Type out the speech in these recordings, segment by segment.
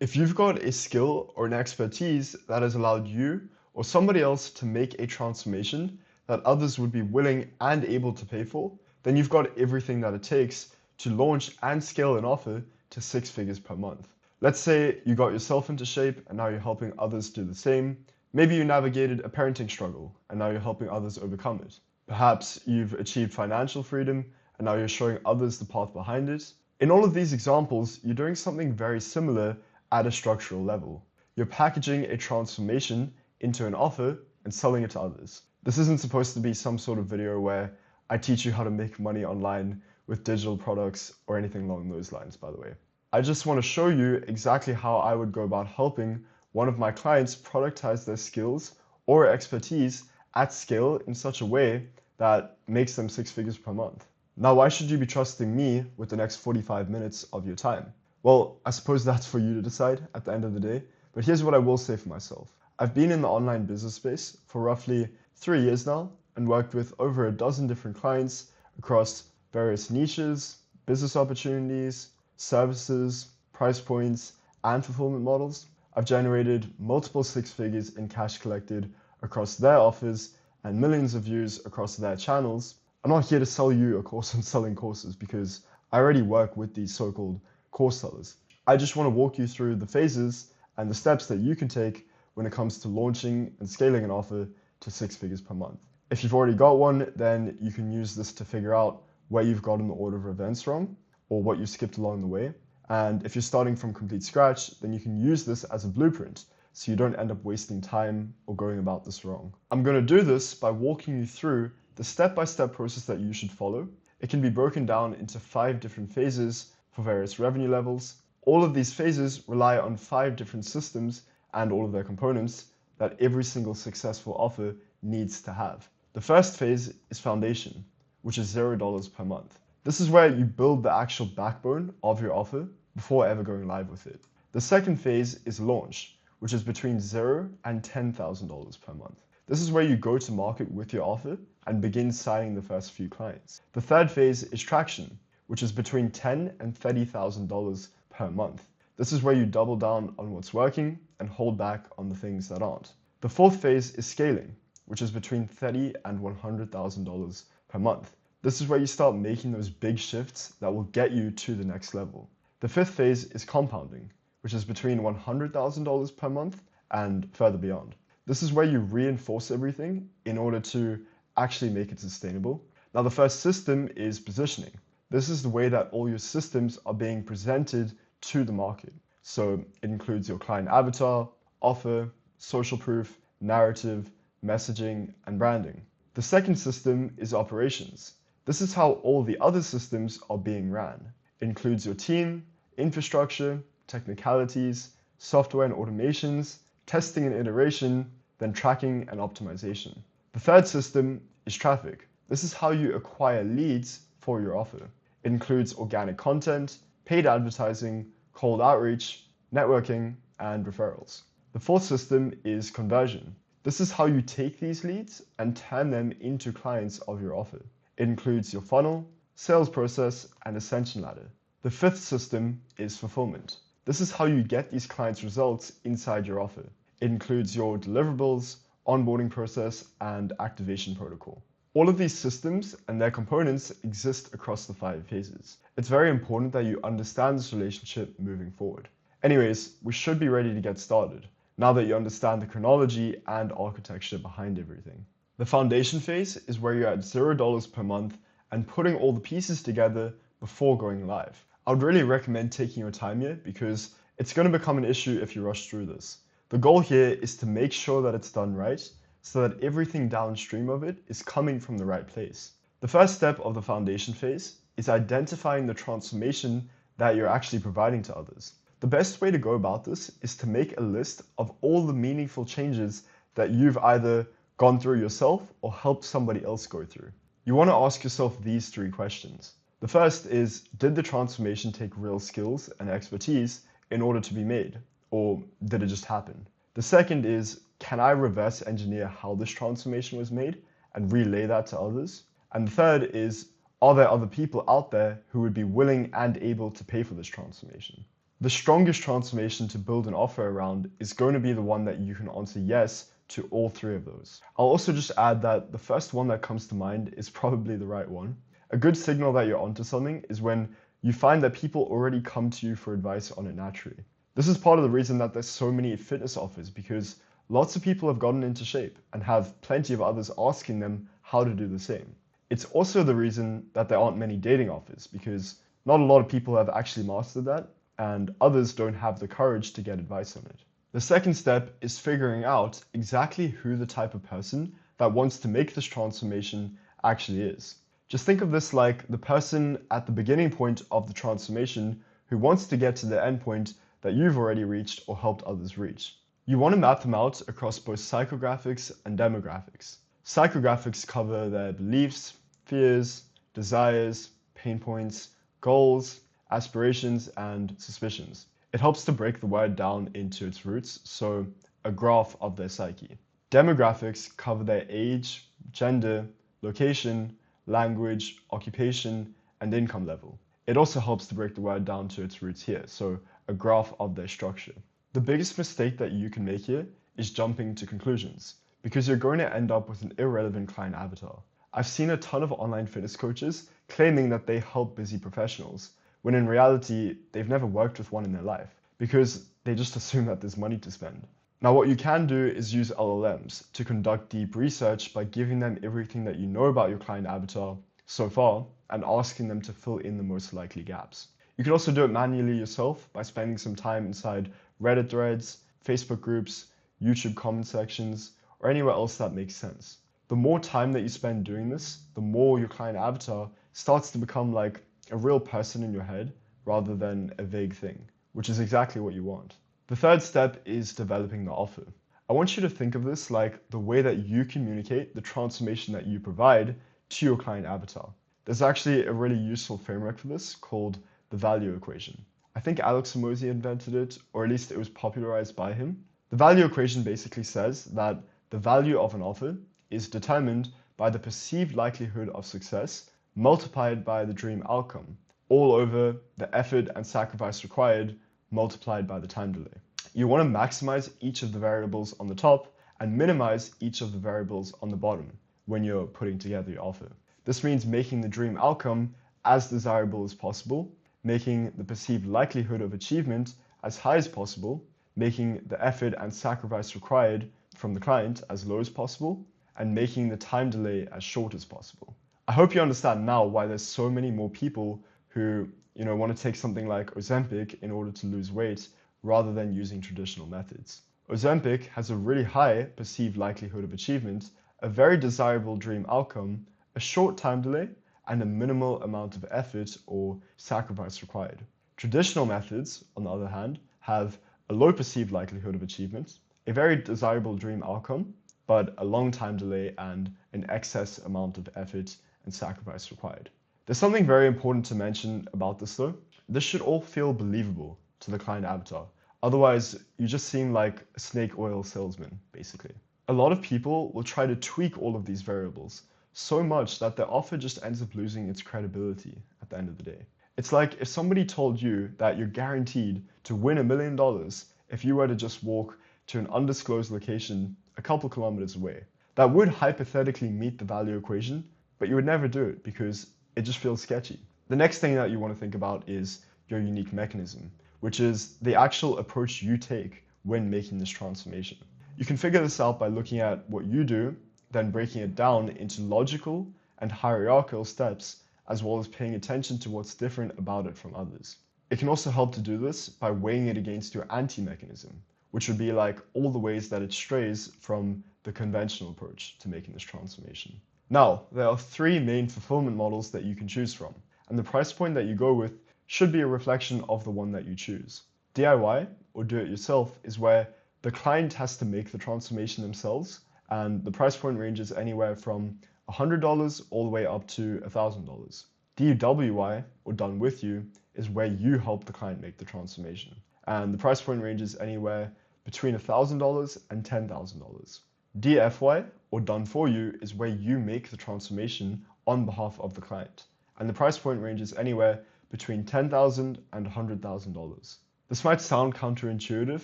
If you've got a skill or an expertise that has allowed you or somebody else to make a transformation that others would be willing and able to pay for, then you've got everything that it takes to launch and scale an offer to six figures per month. Let's say you got yourself into shape and now you're helping others do the same. Maybe you navigated a parenting struggle and now you're helping others overcome it. Perhaps you've achieved financial freedom and now you're showing others the path behind it. In all of these examples, you're doing something very similar at a structural level. You're packaging a transformation into an offer and selling it to others. This isn't supposed to be some sort of video where I teach you how to make money online with digital products or anything along those lines, by the way. I just want to show you exactly how I would go about helping one of my clients productize their skills or expertise at scale in such a way that makes them six figures per month. Now, why should you be trusting me with the next 45 minutes of your time? Well, I suppose that's for you to decide at the end of the day, but here's what I will say for myself. I've been in the online business space for roughly 3 years now and worked with over a dozen different clients across various niches, business opportunities, services, price points, and fulfillment models. I've generated multiple six figures in cash collected across their offers and millions of views across their channels. I'm not here to sell you a course on selling courses because I already work with these so-called course sellers. I just want to walk you through the phases and the steps that you can take when it comes to launching and scaling an offer to six figures per month. If you've already got one, then you can use this to figure out where you've gotten the order of events wrong or what you skipped along the way. And if you're starting from complete scratch, then you can use this as a blueprint so you don't end up wasting time or going about this wrong. I'm going to do this by walking you through the step-by-step process that you should follow. It can be broken down into 5 different phases for various revenue levels. All of these phases rely on 5 different systems and all of their components that every single successful offer needs to have. The first phase is foundation, which is $0 per month. This is where you build the actual backbone of your offer before ever going live with it. The second phase is launch, which is between $0 and $10,000 per month. This is where you go to market with your offer and begin signing the first few clients. The third phase is traction, which is between $10,000 and $30,000 per month. This is where you double down on what's working and hold back on the things that aren't. The fourth phase is scaling, which is between $30,000 and $100,000 per month. This is where you start making those big shifts that will get you to the next level. The fifth phase is compounding, which is between $100,000 per month and further beyond. This is where you reinforce everything in order to actually make it sustainable. Now, the first system is positioning. This is the way that all your systems are being presented to the market. So it includes your client avatar, offer, social proof, narrative, messaging, and branding. The second system is operations. This is how all the other systems are being ran. It includes your team, infrastructure, technicalities, software and automations, testing and iteration, then tracking and optimization. The third system is traffic. This is how you acquire leads for your offer. It includes organic content, paid advertising, cold outreach, networking, and referrals. The fourth system is conversion. This is how you take these leads and turn them into clients of your offer. It includes your funnel, sales process, and ascension ladder. The fifth system is fulfillment. This is how you get these clients' results inside your offer. It includes your deliverables, onboarding process, and activation protocol. All of these systems and their components exist across the 5 phases. It's very important that you understand this relationship moving forward. Anyways, we should be ready to get started now that you understand the chronology and architecture behind everything. The foundation phase is where you're at $0 per month and putting all the pieces together before going live. I would really recommend taking your time here because it's going to become an issue if you rush through this. The goal here is to make sure that it's done right so that everything downstream of it is coming from the right place. The first step of the foundation phase is identifying the transformation that you're actually providing to others. The best way to go about this is to make a list of all the meaningful changes that you've either gone through yourself or helped somebody else go through. You want to ask yourself these 3 questions. The first is, did the transformation take real skills and expertise in order to be made? Or did it just happen? The second is, can I reverse engineer how this transformation was made and relay that to others? And the third is, are there other people out there who would be willing and able to pay for this transformation? The strongest transformation to build an offer around is going to be the one that you can answer yes to all three of those. I'll also just add that the first one that comes to mind is probably the right one. A good signal that you're onto something is when you find that people already come to you for advice on it naturally. This is part of the reason that there's so many fitness offers, because lots of people have gotten into shape and have plenty of others asking them how to do the same. It's also the reason that there aren't many dating offers, because not a lot of people have actually mastered that, and others don't have the courage to get advice on it. The second step is figuring out exactly who the type of person that wants to make this transformation actually is. Just think of this like the person at the beginning point of the transformation who wants to get to the end point that you've already reached or helped others reach. You want to map them out across both psychographics and demographics. Psychographics cover their beliefs, fears, desires, pain points, goals, aspirations, and suspicions. It helps to break the word down into its roots, so a graph of their psyche. Demographics cover their age, gender, location, language, occupation, and income level. It also helps to break the word down to its roots here, so a graph of their structure. The biggest mistake that you can make here is jumping to conclusions, because you're going to end up with an irrelevant client avatar. I've seen a ton of online fitness coaches claiming that they help busy professionals, when in reality, they've never worked with one in their life, because they just assume that there's money to spend. Now, what you can do is use LLMs to conduct deep research by giving them everything that you know about your client avatar so far and asking them to fill in the most likely gaps. You can also do it manually yourself by spending some time inside Reddit threads, Facebook groups, YouTube comment sections, or anywhere else that makes sense. The more time that you spend doing this, the more your client avatar starts to become like a real person in your head rather than a vague thing, which is exactly what you want. The third step is developing the offer. I want you to think of this like the way that you communicate the transformation that you provide to your client avatar. There's actually a really useful framework for this called the value equation. I think Alex Hormozi invented it, or at least it was popularized by him. The value equation basically says that the value of an offer is determined by the perceived likelihood of success multiplied by the dream outcome, all over the effort and sacrifice required multiplied by the time delay. You want to maximize each of the variables on the top and minimize each of the variables on the bottom when you're putting together your offer. This means making the dream outcome as desirable as possible, making the perceived likelihood of achievement as high as possible, making the effort and sacrifice required from the client as low as possible, and making the time delay as short as possible. I hope you understand now why there's so many more people who want to take something like Ozempic in order to lose weight rather than using traditional methods. Ozempic has a really high perceived likelihood of achievement, a very desirable dream outcome, a short time delay, and a minimal amount of effort or sacrifice required. Traditional methods, on the other hand, have a low perceived likelihood of achievement, a very desirable dream outcome, but a long time delay and an excess amount of effort and sacrifice required. There's something very important to mention about this though. This should all feel believable to the client avatar. Otherwise, you just seem like a snake oil salesman, basically. A lot of people will try to tweak all of these variables so much that their offer just ends up losing its credibility at the end of the day. It's like if somebody told you that you're guaranteed to win $1 million if you were to just walk to an undisclosed location a couple kilometers away. That would hypothetically meet the value equation, but you would never do it because it just feels sketchy. The next thing that you want to think about is your unique mechanism, which is the actual approach you take when making this transformation. You can figure this out by looking at what you do, then breaking it down into logical and hierarchical steps, as well as paying attention to what's different about it from others. It can also help to do this by weighing it against your anti-mechanism, which would be like all the ways that it strays from the conventional approach to making this transformation. Now, there are three main fulfillment models that you can choose from, and the price point that you go with should be a reflection of the one that you choose. DIY, or do it yourself, is where the client has to make the transformation themselves, and the price point ranges anywhere from $100 all the way up to $1,000. DIY, or done with you, is where you help the client make the transformation, and the price point ranges anywhere between $1,000 and $10,000. DFY, or done for you, is where you make the transformation on behalf of the client, and the price point ranges anywhere between $10,000 and $100,000. This might sound counterintuitive,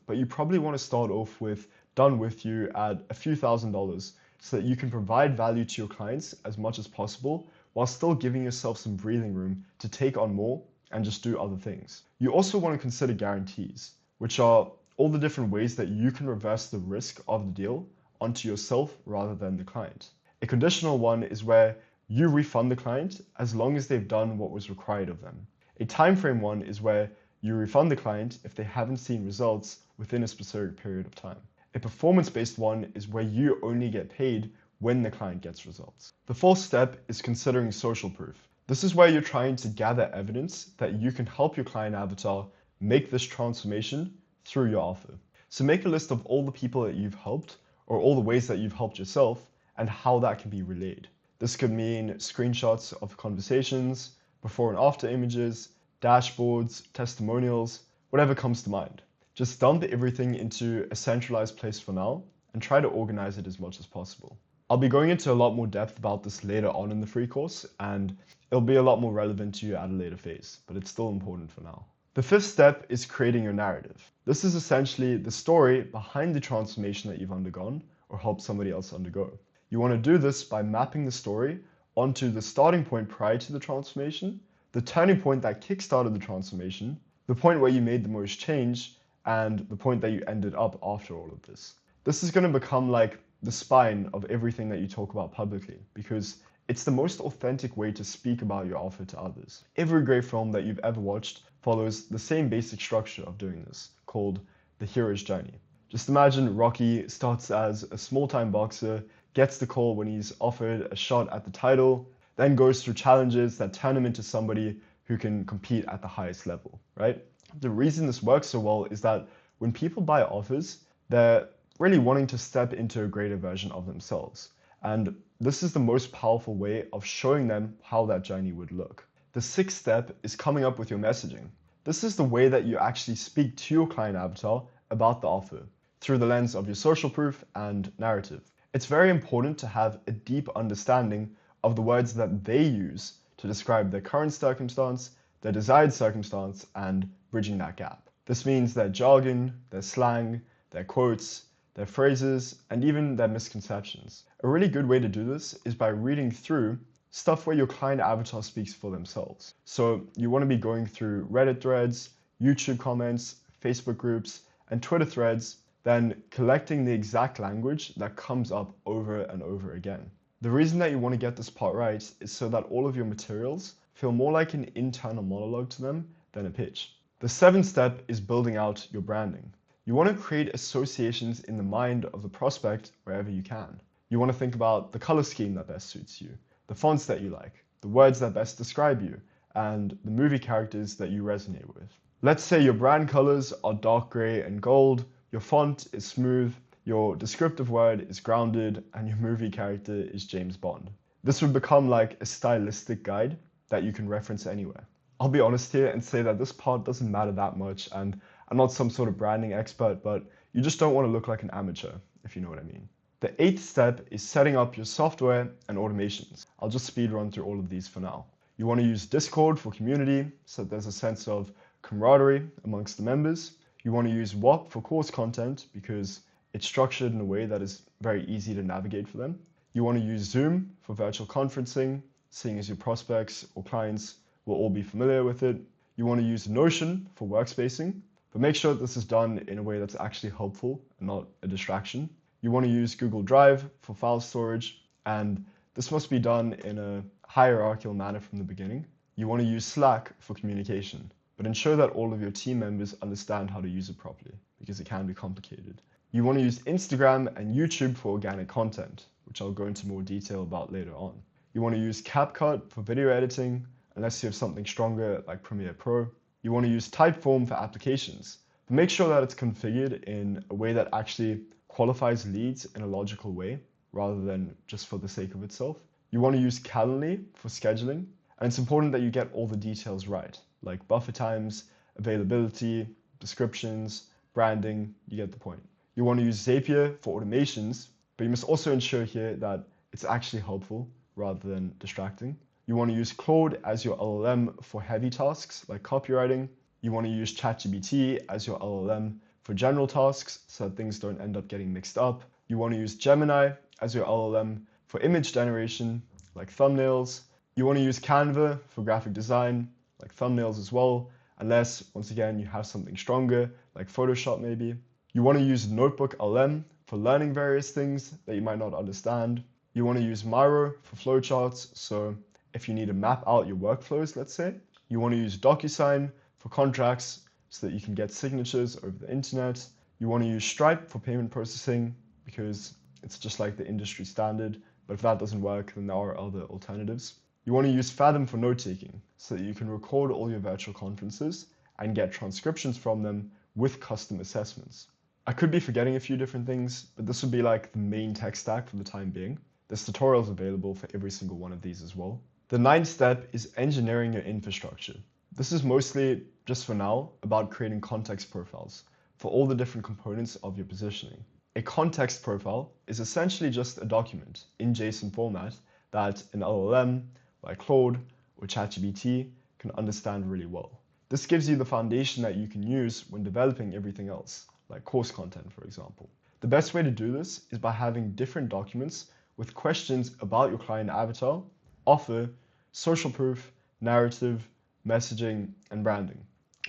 but you probably want to start off with done with you at a few $1,000s so that you can provide value to your clients as much as possible while still giving yourself some breathing room to take on more and just do other things. You also want to consider guarantees, which are all the different ways that you can reverse the risk of the deal onto yourself rather than the client. A conditional one is where you refund the client as long as they've done what was required of them. A time frame one is where you refund the client if they haven't seen results within a specific period of time. A performance-based one is where you only get paid when the client gets results. The fourth step is considering social proof. This is where you're trying to gather evidence that you can help your client avatar make this transformation through your offer. So make a list of all the people that you've helped or all the ways that you've helped yourself and how that can be relayed. This could mean screenshots of conversations, before and after images, dashboards, testimonials, whatever comes to mind. Just dump everything into a centralized place for now and try to organize it as much as possible. I'll be going into a lot more depth about this later on in the free course, and it'll be a lot more relevant to you at a later phase, but it's still important for now. The fifth step is creating your narrative. This is essentially the story behind the transformation that you've undergone or helped somebody else undergo. You want to do this by mapping the story onto the starting point prior to the transformation, the turning point that kickstarted the transformation, the point where you made the most change, and the point that you ended up after all of this. This is going to become like the spine of everything that you talk about publicly because it's the most authentic way to speak about your offer to others. Every great film that you've ever watched follows the same basic structure of doing this, called the hero's journey. Just imagine Rocky starts as a small-time boxer, gets the call when he's offered a shot at the title, then goes through challenges that turn him into somebody who can compete at the highest level, right? The reason this works so well is that when people buy offers, they're really wanting to step into a greater version of themselves. And this is the most powerful way of showing them how that journey would look. The sixth step is coming up with your messaging. This is the way that you actually speak to your client avatar about the offer through the lens of your social proof and narrative. It's very important to have a deep understanding of the words that they use to describe their current circumstance, their desired circumstance, and bridging that gap. This means their jargon, their slang, their quotes, their phrases, and even their misconceptions. A really good way to do this is by reading through stuff where your client avatar speaks for themselves. So you want to be going through Reddit threads, YouTube comments, Facebook groups, and Twitter threads, then collecting the exact language that comes up over and over again. The reason that you want to get this part right is so that all of your materials feel more like an internal monologue to them than a pitch. The seventh step is building out your branding. You want to create associations in the mind of the prospect wherever you can. You want to think about the color scheme that best suits you, the fonts that you like, the words that best describe you, and the movie characters that you resonate with. Let's say your brand colors are dark gray and gold, your font is smooth, your descriptive word is grounded, and your movie character is James Bond. This would become like a stylistic guide that you can reference anywhere. I'll be honest here and say that this part doesn't matter that much, and I'm not some sort of branding expert, but you just don't want to look like an amateur, if you know what I mean. The eighth step is setting up your software and automations. I'll just speed run through all of these for now. You want to use Discord for community, so that there's a sense of camaraderie amongst the members. You want to use WAP for course content because it's structured in a way that is very easy to navigate for them. You want to use Zoom for virtual conferencing, seeing as your prospects or clients will all be familiar with it. You want to use Notion for workspacing, but make sure that this is done in a way that's actually helpful and not a distraction. You want to use Google Drive for file storage, and this must be done in a hierarchical manner from the beginning. You want to use Slack for communication, but ensure that all of your team members understand how to use it properly, because it can be complicated. You want to use Instagram and YouTube for organic content, which I'll go into more detail about later on. You want to use CapCut for video editing, unless you have something stronger like Premiere Pro. You want to use Typeform for applications, but make sure that it's configured in a way that actually qualifies leads in a logical way, rather than just for the sake of itself. You want to use Calendly for scheduling, and it's important that you get all the details right, like buffer times, availability, descriptions, branding, you get the point. You want to use Zapier for automations, but you must also ensure here that it's actually helpful rather than distracting. You want to use Claude as your LLM for heavy tasks like copywriting. You want to use ChatGPT as your LLM for general tasks so that things don't end up getting mixed up. You want to use Gemini as your LLM for image generation, like thumbnails. You want to use Canva for graphic design, like thumbnails as well, unless, once again, you have something stronger, like Photoshop maybe. You want to use Notebook LM for learning various things that you might not understand. You want to use Miro for flowcharts, so if you need to map out your workflows, let's say. You want to use DocuSign for contracts so that you can get signatures over the internet. You want to use Stripe for payment processing because it's just like the industry standard, but if that doesn't work, then there are other alternatives. You want to use Fathom for note-taking so that you can record all your virtual conferences and get transcriptions from them with custom assessments. I could be forgetting a few different things, but this would be like the main tech stack for the time being. There's tutorials available for every single one of these as well. The 9th step is engineering your infrastructure. This is mostly, just for now, about creating context profiles for all the different components of your positioning. A context profile is essentially just a document in JSON format that an LLM like Claude or ChatGPT can understand really well. This gives you the foundation that you can use when developing everything else, like course content, for example. The best way to do this is by having different documents with questions about your client avatar, offer, social proof, narrative, messaging, and branding.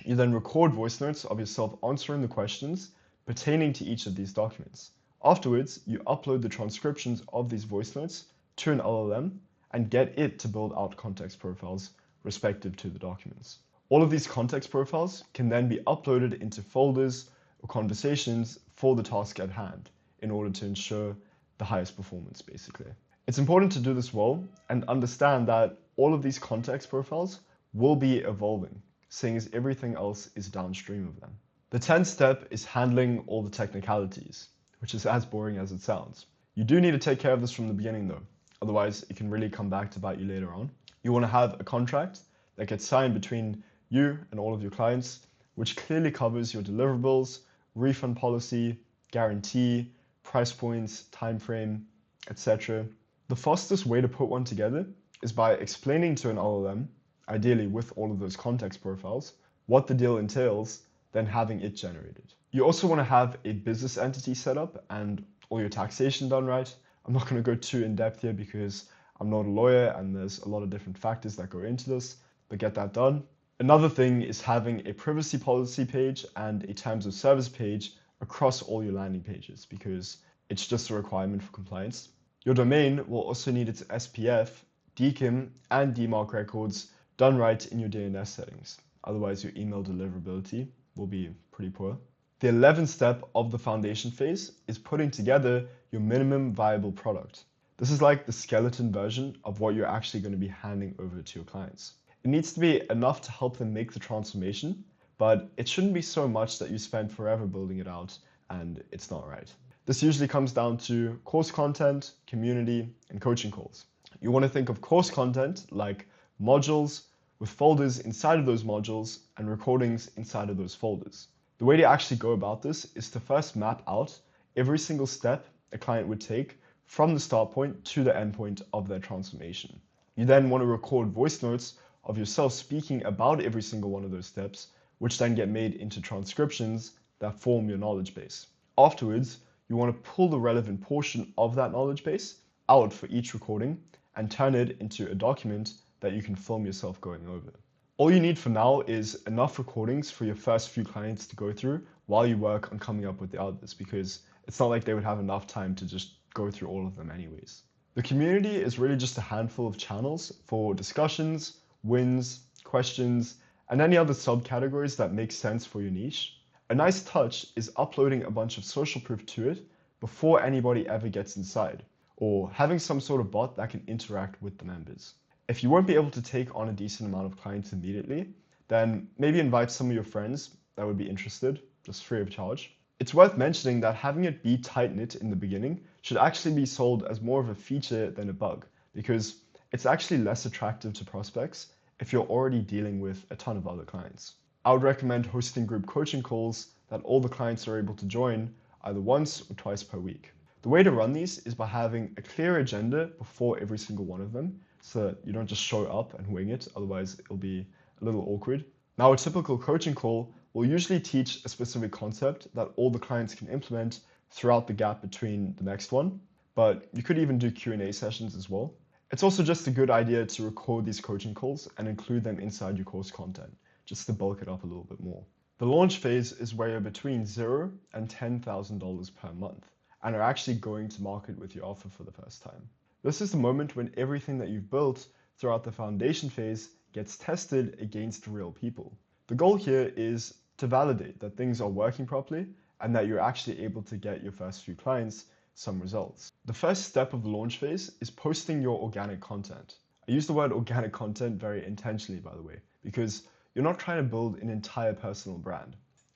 You then record voice notes of yourself answering the questions pertaining to each of these documents. Afterwards, you upload the transcriptions of these voice notes to an LLM and get it to build out context profiles respective to the documents. All of these context profiles can then be uploaded into folders or conversations for the task at hand in order to ensure the highest performance, basically. It's important to do this well and understand that all of these context profiles will be evolving, seeing as everything else is downstream of them. The 10th step is handling all the technicalities, which is as boring as it sounds. You do need to take care of this from the beginning though, otherwise it can really come back to bite you later on. You want to have a contract that gets signed between you and all of your clients, which clearly covers your deliverables, refund policy, guarantee, price points, time frame, etc. The fastest way to put one together is by explaining to an LLM, ideally with all of those context profiles, what the deal entails, then having it generated. You also want to have a business entity set up and all your taxation done right. I'm not going to go too in depth here because I'm not a lawyer and there's a lot of different factors that go into this, but get that done. Another thing is having a privacy policy page and a terms of service page across all your landing pages because it's just a requirement for compliance. Your domain will also need its SPF, DKIM, and DMARC records done right in your DNS settings. Otherwise, your email deliverability will be pretty poor. The 11th step of the foundation phase is putting together your minimum viable product. This is like the skeleton version of what you're actually going to be handing over to your clients. It needs to be enough to help them make the transformation, but it shouldn't be so much that you spend forever building it out and it's not right. This usually comes down to course content, community, and coaching calls. You want to think of course content like modules with folders inside of those modules and recordings inside of those folders. The way to actually go about this is to first map out every single step a client would take from the start point to the end point of their transformation. You then want to record voice notes of yourself speaking about every single one of those steps, which then get made into transcriptions that form your knowledge base. Afterwards, you want to pull the relevant portion of that knowledge base out for each recording and turn it into a document that you can film yourself going over. All you need for now is enough recordings for your first few clients to go through while you work on coming up with the others, because it's not like they would have enough time to just go through all of them anyways. The community is really just a handful of channels for discussions, wins, questions, and any other subcategories that make sense for your niche. A nice touch is uploading a bunch of social proof to it before anybody ever gets inside, or having some sort of bot that can interact with the members. If you won't be able to take on a decent amount of clients immediately, then maybe invite some of your friends that would be interested, just free of charge. It's worth mentioning that having it be tight-knit in the beginning should actually be sold as more of a feature than a bug, because it's actually less attractive to prospects if you're already dealing with a ton of other clients. I would recommend hosting group coaching calls that all the clients are able to join either once or twice per week. The way to run these is by having a clear agenda before every single one of them, so that you don't just show up and wing it, otherwise it'll be a little awkward. Now, a typical coaching call will usually teach a specific concept that all the clients can implement throughout the gap between the next one, but you could even do Q&A sessions as well. It's also just a good idea to record these coaching calls and include them inside your course content, just to bulk it up a little bit more. The launch phase is where you're between $0 and $10,000 per month and are actually going to market with your offer for the first time. This is the moment when everything that you've built throughout the foundation phase gets tested against real people. The goal here is to validate that things are working properly and that you're actually able to get your first few clients some results. The first step of the launch phase is posting your organic content. I use the word organic content very intentionally, by the way, because you're not trying to build an entire personal brand.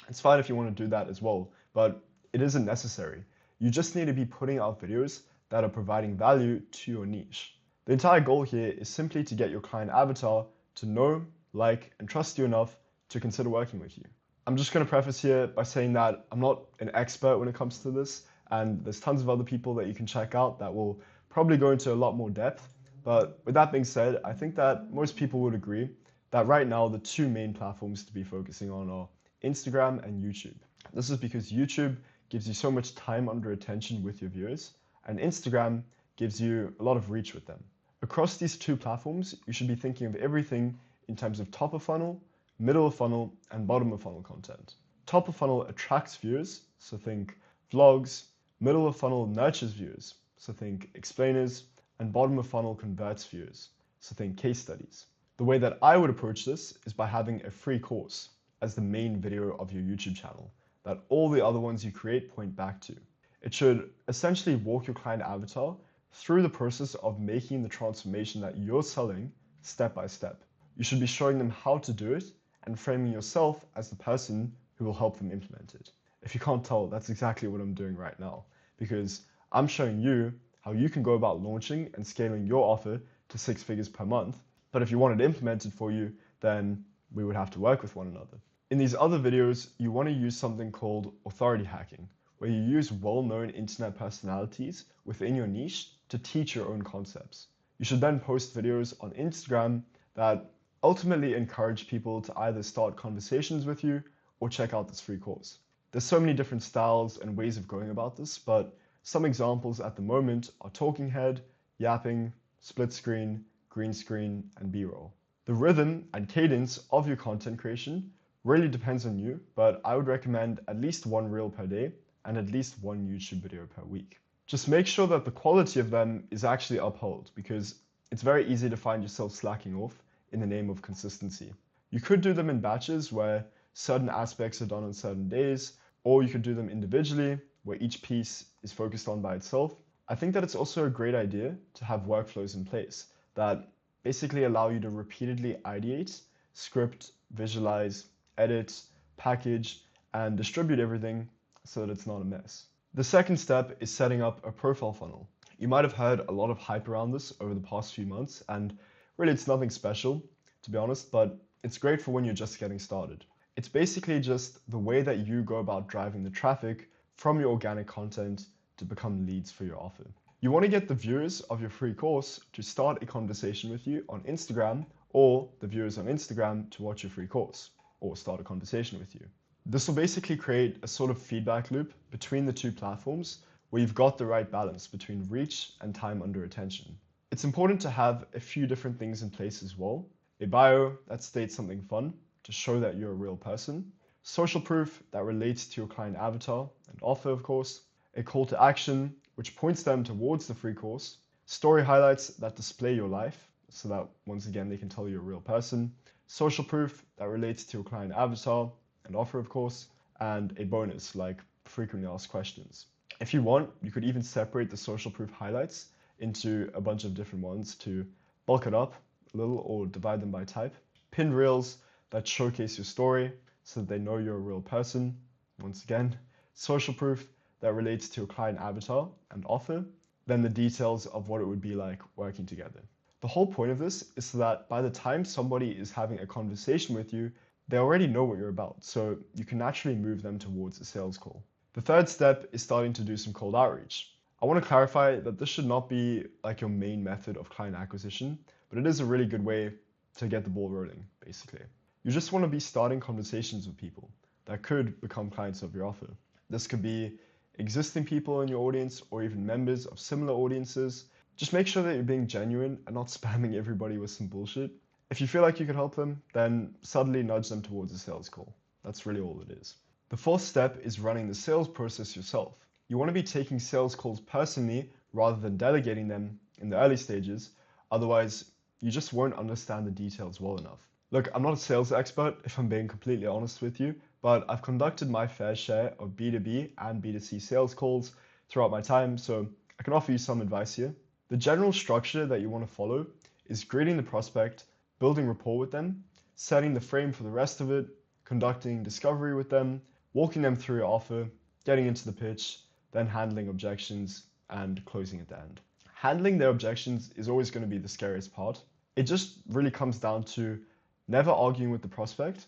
It's fine if you want to do that as well, but it isn't necessary. You just need to be putting out videos that are providing value to your niche. The entire goal here is simply to get your client avatar to know, like, and trust you enough to consider working with you. I'm just going to preface here by saying that I'm not an expert when it comes to this, and there's tons of other people that you can check out that will probably go into a lot more depth. But with that being said, I think that most people would agree that right now the two main platforms to be focusing on are Instagram and YouTube. This is because YouTube gives you so much time under attention with your viewers, and Instagram gives you a lot of reach with them. Across these two platforms, you should be thinking of everything in terms of top of funnel, middle of funnel, and bottom of funnel content. Top of funnel attracts viewers, so think vlogs. Middle of funnel nurtures viewers, so think explainers. And bottom of funnel converts viewers, so think case studies. The way that I would approach this is by having a free course as the main video of your YouTube channel that all the other ones you create point back to. It should essentially walk your client avatar through the process of making the transformation that you're selling step by step. You should be showing them how to do it and framing yourself as the person who will help them implement it. If you can't tell, that's exactly what I'm doing right now, because I'm showing you how you can go about launching and scaling your offer to 6 figures per month. But if you wanted it implemented for you, then we would have to work with one another. In these other videos, you want to use something called authority hacking, where you use well-known internet personalities within your niche to teach your own concepts. You should then post videos on Instagram that ultimately encourage people to either start conversations with you or check out this free course. There's so many different styles and ways of going about this, but some examples at the moment are talking head, yapping, split screen, green screen, and B-roll. The rhythm and cadence of your content creation really depends on you, but I would recommend at least one reel per day and at least one YouTube video per week. Just make sure that the quality of them is actually upheld, because it's very easy to find yourself slacking off in the name of consistency. You could do them in batches where certain aspects are done on certain days, or you could do them individually where each piece is focused on by itself. I think that it's also a great idea to have workflows in place that basically allow you to repeatedly ideate, script, visualize, edit, package, and distribute everything so that it's not a mess. The second step is setting up a profile funnel. You might have heard a lot of hype around this over the past few months, and really it's nothing special, to be honest, but it's great for when you're just getting started. It's basically just the way that you go about driving the traffic from your organic content to become leads for your offer. You want to get the viewers of your free course to start a conversation with you on Instagram, or the viewers on Instagram to watch your free course or start a conversation with you. This will basically create a sort of feedback loop between the two platforms where you've got the right balance between reach and time under attention. It's important to have a few different things in place as well. A bio that states something fun to show that you're a real person. Social proof that relates to your client avatar and offer, of course. A call to action which points them towards the free course. Story highlights that display your life so that once again they can tell you're a real person. Social proof that relates to your client avatar and offer, of course. And a bonus like frequently asked questions. If you want, you could even separate the social proof highlights into a bunch of different ones to bulk it up a little or divide them by type. Pinned reels that showcase your story so that they know you're a real person. Once again, social proof that relates to your client avatar and offer, then the details of what it would be like working together. The whole point of this is so that by the time somebody is having a conversation with you, they already know what you're about, so you can naturally move them towards a sales call. The third step is starting to do some cold outreach. I want to clarify that this should not be like your main method of client acquisition, but it is a really good way to get the ball rolling, basically. You just want to be starting conversations with people that could become clients of your offer. This could be existing people in your audience or even members of similar audiences. Just make sure that you're being genuine and not spamming everybody with some bullshit. If you feel like you could help them, then subtly nudge them towards a sales call. That's really all it is. The fourth step is running the sales process yourself. You want to be taking sales calls personally rather than delegating them in the early stages. Otherwise, you just won't understand the details well enough. Look, I'm not a sales expert, if I'm being completely honest with you, but I've conducted my fair share of B2B and B2C sales calls throughout my time, so I can offer you some advice here. The general structure that you want to follow is greeting the prospect, building rapport with them, setting the frame for the rest of it, conducting discovery with them, walking them through your offer, getting into the pitch, then handling objections, and closing at the end. Handling their objections is always going to be the scariest part. It just really comes down to never arguing with the prospect,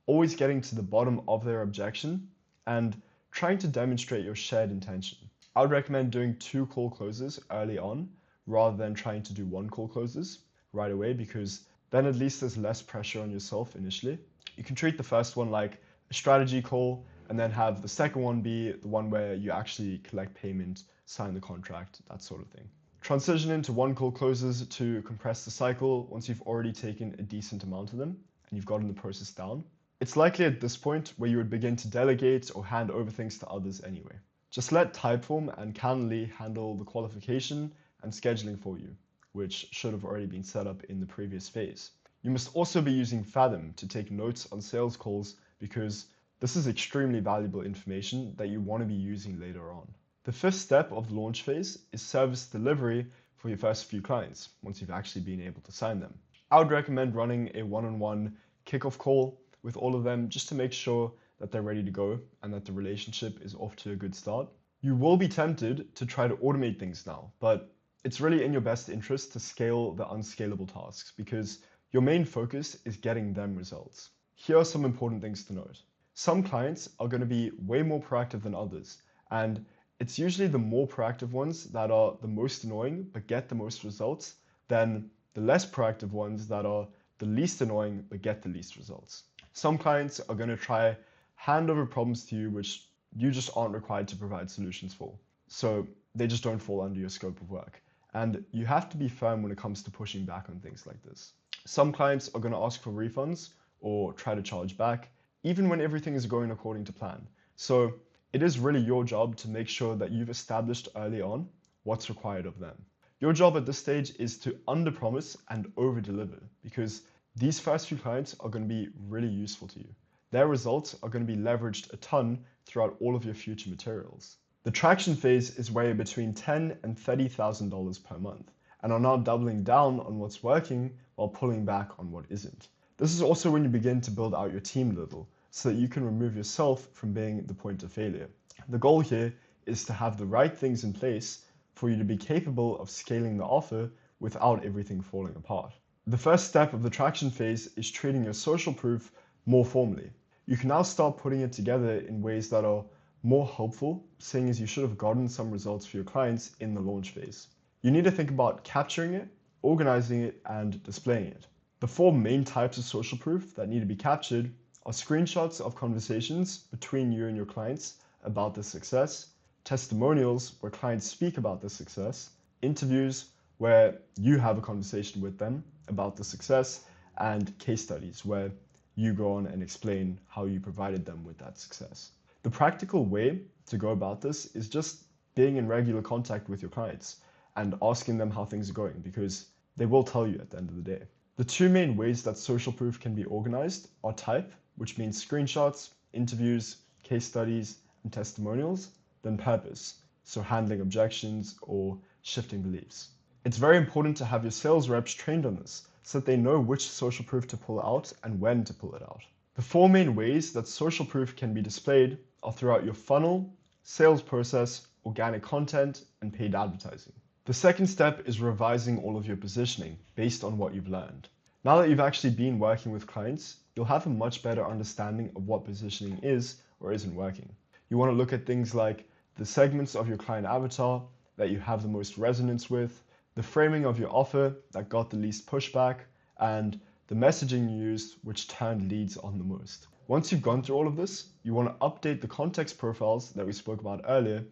always getting to the bottom of their objection, and trying to demonstrate your shared intention. I would recommend doing 2 call closes early on rather than trying to do 1 call closes right away, because then at least there's less pressure on yourself initially. You can treat the first one like a strategy call and then have the second one be the one where you actually collect payment, sign the contract, that sort of thing. Transition into 1 call closes to compress the cycle once you've already taken a decent amount of them and you've gotten the process down. It's likely at this point where you would begin to delegate or hand over things to others anyway. Just let Typeform and Calendly handle the qualification and scheduling for you, which should have already been set up in the previous phase. You must also be using Fathom to take notes on sales calls because this is extremely valuable information that you want to be using later on. The 5th step of the launch phase is service delivery for your first few clients once you've actually been able to sign them. I would recommend running a one-on-one kickoff call with all of them just to make sure that they're ready to go and that the relationship is off to a good start. You will be tempted to try to automate things now, but it's really in your best interest to scale the unscalable tasks because your main focus is getting them results. Here are some important things to note. Some clients are going to be way more proactive than others, and it's usually the more proactive ones that are the most annoying but get the most results than the less proactive ones that are the least annoying but get the least results. Some clients are going to try hand over problems to you which you just aren't required to provide solutions for. So they just don't fall under your scope of work. And you have to be firm when it comes to pushing back on things like this. Some clients are going to ask for refunds or try to charge back, even when everything is going according to plan. So it is really your job to make sure that you've established early on what's required of them. Your job at this stage is to underpromise and overdeliver because these first few clients are going to be really useful to you. Their results are going to be leveraged a ton throughout all of your future materials. The traction phase is where you're between $10,000 and $30,000 per month and are now doubling down on what's working while pulling back on what isn't. This is also when you begin to build out your team a little so that you can remove yourself from being the point of failure. The goal here is to have the right things in place for you to be capable of scaling the offer without everything falling apart. The first step of the traction phase is treating your social proof more formally. You can now start putting it together in ways that are more helpful, seeing as you should have gotten some results for your clients in the launch phase. You need to think about capturing it, organizing it, and displaying it. The 4 main types of social proof that need to be captured are screenshots of conversations between you and your clients about the success, testimonials where clients speak about the success, interviews where you have a conversation with them about the success, and case studies where you go on and explain how you provided them with that success. The practical way to go about this is just being in regular contact with your clients and asking them how things are going because they will tell you at the end of the day. The 2 main ways that social proof can be organized are type, which means screenshots, interviews, case studies, and testimonials, then purpose, so handling objections or shifting beliefs. It's very important to have your sales reps trained on this so that they know which social proof to pull out and when to pull it out. The 4 main ways that social proof can be displayed are throughout your funnel, sales process, organic content, and paid advertising. The second step is revising all of your positioning based on what you've learned. Now that you've actually been working with clients, you'll have a much better understanding of what positioning is or isn't working. You want to look at things like the segments of your client avatar that you have the most resonance with, the framing of your offer that got the least pushback, and the messaging you used which turned leads on the most. Once you've gone through all of this, you want to update the context profiles that we spoke about earlier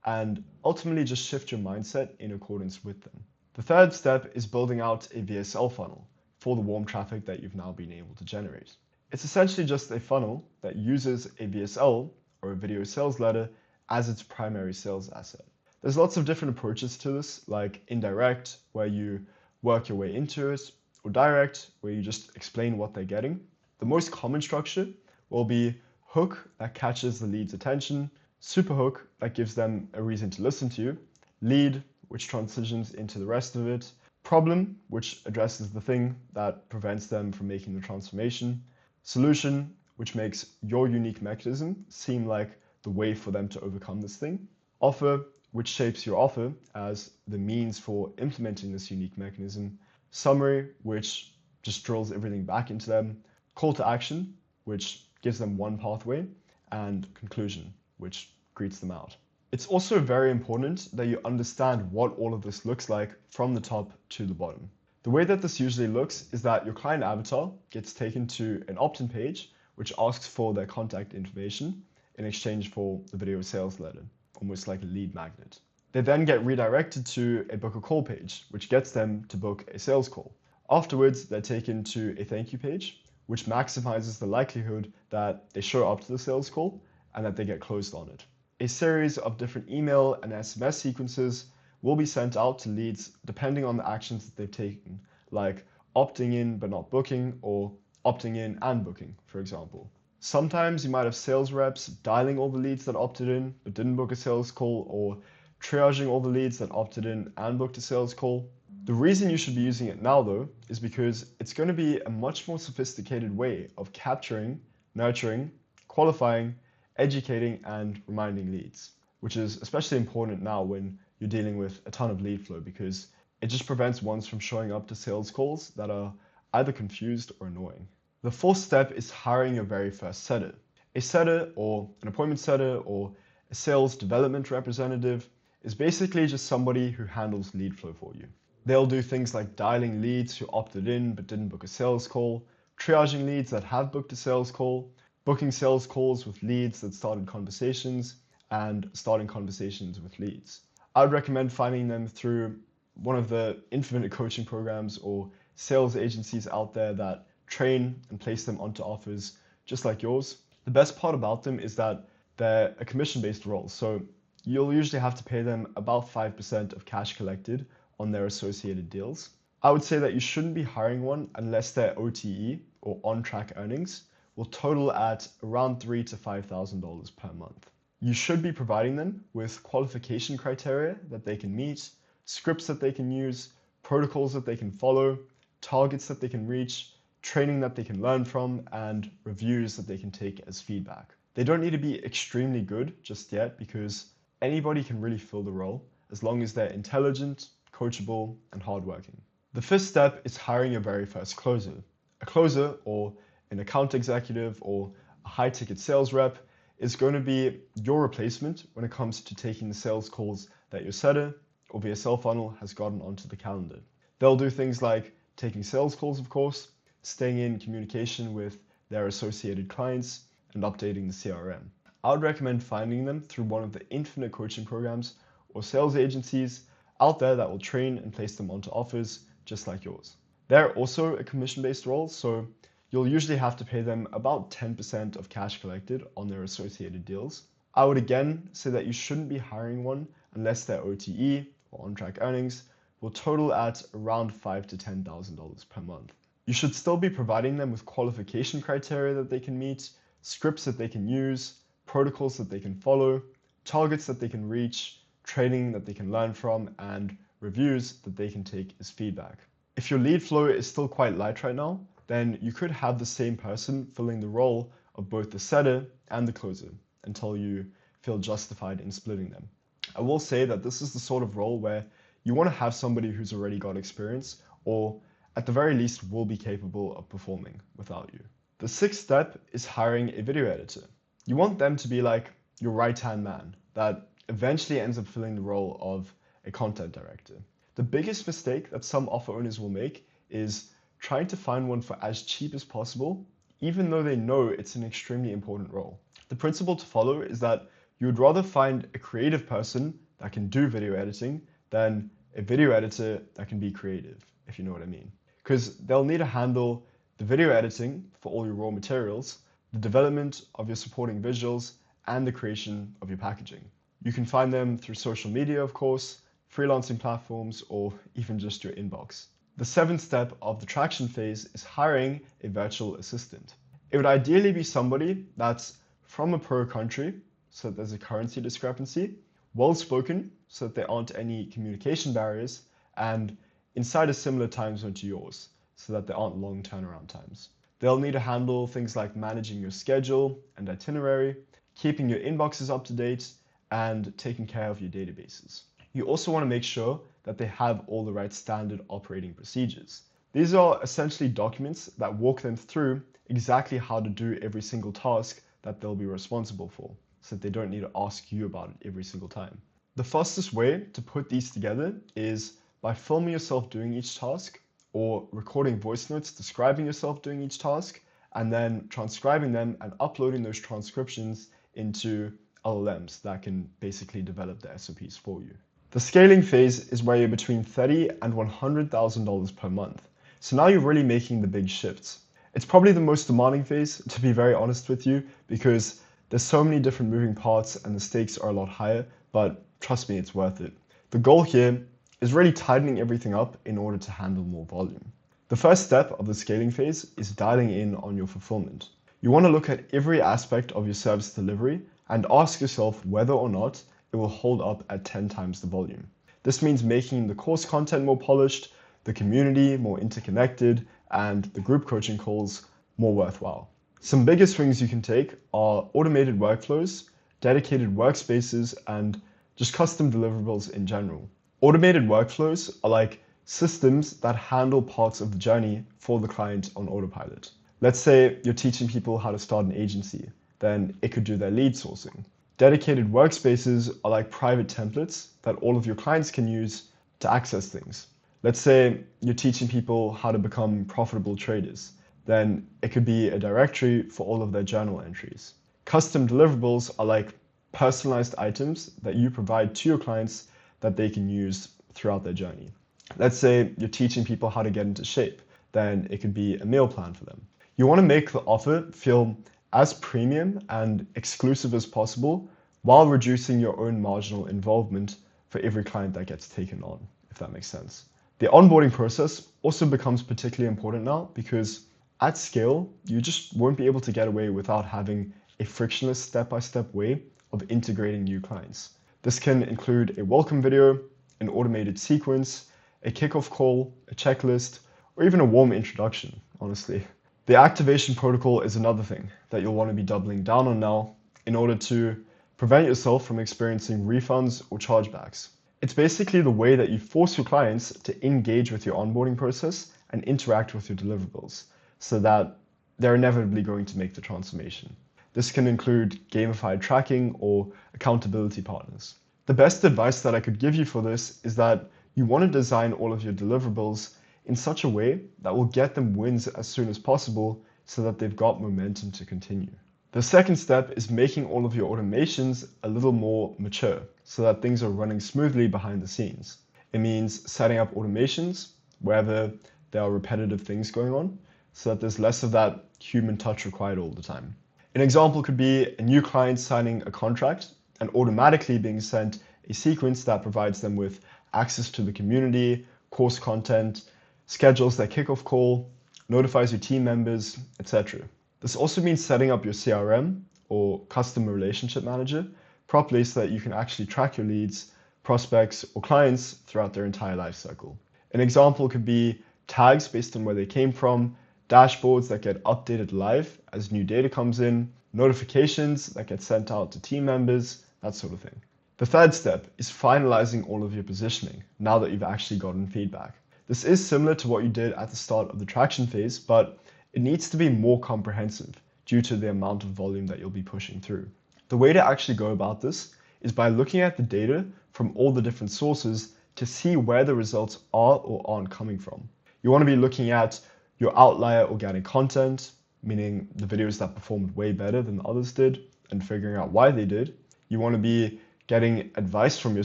and ultimately just shift your mindset in accordance with them. The third step is building out a VSL funnel for the warm traffic that you've now been able to generate. It's essentially just a funnel that uses a VSL or a video sales letter as its primary sales asset. There's lots of different approaches to this, like indirect, where you work your way into it, or direct, where you just explain what they're getting. The most common structure will be hook that catches the lead's attention, super hook that gives them a reason to listen to you, lead, which transitions into the rest of it, problem, which addresses the thing that prevents them from making the transformation, solution, which makes your unique mechanism seem like the way for them to overcome this thing, offer, which shapes your offer as the means for implementing this unique mechanism, summary, which just drills everything back into them, call to action, which gives them one pathway, and conclusion, which greets them out. It's also very important that you understand what all of this looks like from the top to the bottom. The way that this usually looks is that your client avatar gets taken to an opt-in page, which asks for their contact information in exchange for the video sales letter, almost like a lead magnet. They then get redirected to a book a call page, which gets them to book a sales call. Afterwards, they're taken to a thank you page, which maximizes the likelihood that they show up to the sales call and that they get closed on it. A series of different email and SMS sequences will be sent out to leads depending on the actions that they've taken, like opting in but not booking, or opting in and booking, for example. Sometimes you might have sales reps dialing all the leads that opted in but didn't book a sales call, or triaging all the leads that opted in and booked a sales call. The reason you should be using it now, though, is because it's going to be a much more sophisticated way of capturing, nurturing, qualifying, educating, and reminding leads, which is especially important now when you're dealing with a ton of lead flow, because it just prevents ones from showing up to sales calls that are either confused or annoying. The fourth step is hiring your very first setter. A setter, or an appointment setter, or a sales development representative is basically just somebody who handles lead flow for you. They'll do things like dialing leads who opted in but didn't book a sales call, triaging leads that have booked a sales call, booking sales calls with leads that started conversations, and starting conversations with leads. I would recommend finding them through one of the infinite coaching programs or sales agencies out there that train and place them onto offers just like yours. The best part about them is that they're a commission-based role, so you'll usually have to pay them about 5% of cash collected on their associated deals. I would say that you shouldn't be hiring one unless their OTE, or on-track earnings, will total at around $3,000 to $5,000 per month. You should be providing them with qualification criteria that they can meet, scripts that they can use, protocols that they can follow, targets that they can reach, training that they can learn from, and reviews that they can take as feedback. They don't need to be extremely good just yet, because anybody can really fill the role as long as they're intelligent, coachable, and hardworking. The fifth step is hiring your very first closer. A closer, or an account executive, or a high-ticket sales rep, is going to be your replacement when it comes to taking the sales calls that your setter or VSL funnel has gotten onto the calendar. They'll do things like taking sales calls, of course, staying in communication with their associated clients, and updating the CRM. I would recommend finding them through one of the infinite coaching programs or sales agencies out there that will train and place them onto offers just like yours. They're also a commission-based role, so you'll usually have to pay them about 10% of cash collected on their associated deals. I would again say that you shouldn't be hiring one unless their OTE, or on-track earnings, will total at around $5,000 to $10,000 per month. You should still be providing them with qualification criteria that they can meet, scripts that they can use, protocols that they can follow, targets that they can reach, training that they can learn from, and reviews that they can take as feedback. If your lead flow is still quite light right now, then you could have the same person filling the role of both the setter and the closer until you feel justified in splitting them. I will say that this is the sort of role where you want to have somebody who's already got experience, or at the very least will be capable of performing without you. The sixth step is hiring a video editor. You want them to be like your right-hand man that eventually ends up filling the role of a content director. The biggest mistake that some offer owners will make is trying to find one for as cheap as possible, even though they know it's an extremely important role. The principle to follow is that you would rather find a creative person that can do video editing than a video editor that can be creative, if you know what I mean. Because they'll need to handle the video editing for all your raw materials, the development of your supporting visuals, and the creation of your packaging. You can find them through social media, of course, freelancing platforms, or even just your inbox. The seventh step of the traction phase is hiring a virtual assistant. It would ideally be somebody that's from a pro country, so that there's a currency discrepancy, well-spoken, so that there aren't any communication barriers, and inside a similar time zone to yours, so that there aren't long turnaround times. They'll need to handle things like managing your schedule and itinerary, keeping your inboxes up to date, and taking care of your databases. You also want to make sure that they have all the right standard operating procedures. These are essentially documents that walk them through exactly how to do every single task that they'll be responsible for, so that they don't need to ask you about it every single time. The fastest way to put these together is by filming yourself doing each task or recording voice notes describing yourself doing each task, and then transcribing them and uploading those transcriptions into LLMs that can basically develop the SOPs for you. The scaling phase is where you're between $30,000 and $100,000 per month. So now you're really making the big shifts. It's probably the most demanding phase, to be very honest with you, because there's so many different moving parts and the stakes are a lot higher, but trust me, it's worth it. The goal here is really tightening everything up in order to handle more volume. The first step of the scaling phase is dialing in on your fulfillment. You want to look at every aspect of your service delivery and ask yourself whether or not it will hold up at 10 times the volume. This means making the course content more polished, the community more interconnected, and the group coaching calls more worthwhile. Some bigger swings you can take are automated workflows, dedicated workspaces, and just custom deliverables in general. Automated workflows are like systems that handle parts of the journey for the client on autopilot. Let's say you're teaching people how to start an agency, then it could do their lead sourcing. Dedicated workspaces are like private templates that all of your clients can use to access things. Let's say you're teaching people how to become profitable traders, then it could be a directory for all of their journal entries. Custom deliverables are like personalized items that you provide to your clients that they can use throughout their journey. Let's say you're teaching people how to get into shape, then it could be a meal plan for them. You want to make the offer feel as premium and exclusive as possible while reducing your own marginal involvement for every client that gets taken on, if that makes sense. The onboarding process also becomes particularly important now because at scale, you just won't be able to get away without having a frictionless step-by-step way of integrating new clients. This can include a welcome video, an automated sequence, a kickoff call, a checklist, or even a warm introduction, honestly. The activation protocol is another thing that you'll want to be doubling down on now in order to prevent yourself from experiencing refunds or chargebacks. It's basically the way that you force your clients to engage with your onboarding process and interact with your deliverables so that they're inevitably going to make the transformation. This can include gamified tracking or accountability partners. The best advice that I could give you for this is that you want to design all of your deliverables in such a way that will get them wins as soon as possible so that they've got momentum to continue. The second step is making all of your automations a little more mature so that things are running smoothly behind the scenes. It means setting up automations wherever there are repetitive things going on so that there's less of that human touch required all the time. An example could be a new client signing a contract and automatically being sent a sequence that provides them with access to the community, course content, schedules their kickoff call, notifies your team members, etc. This also means setting up your CRM or customer relationship manager properly so that you can actually track your leads, prospects, or clients throughout their entire life cycle. An example could be tags based on where they came from, dashboards that get updated live as new data comes in, notifications that get sent out to team members, that sort of thing. The third step is finalizing all of your positioning now that you've actually gotten feedback. This is similar to what you did at the start of the traction phase, but it needs to be more comprehensive due to the amount of volume that you'll be pushing through. The way to actually go about this is by looking at the data from all the different sources to see where the results are or aren't coming from. You want to be looking at your outlier organic content, meaning the videos that performed way better than others did, and figuring out why they did. You want to be getting advice from your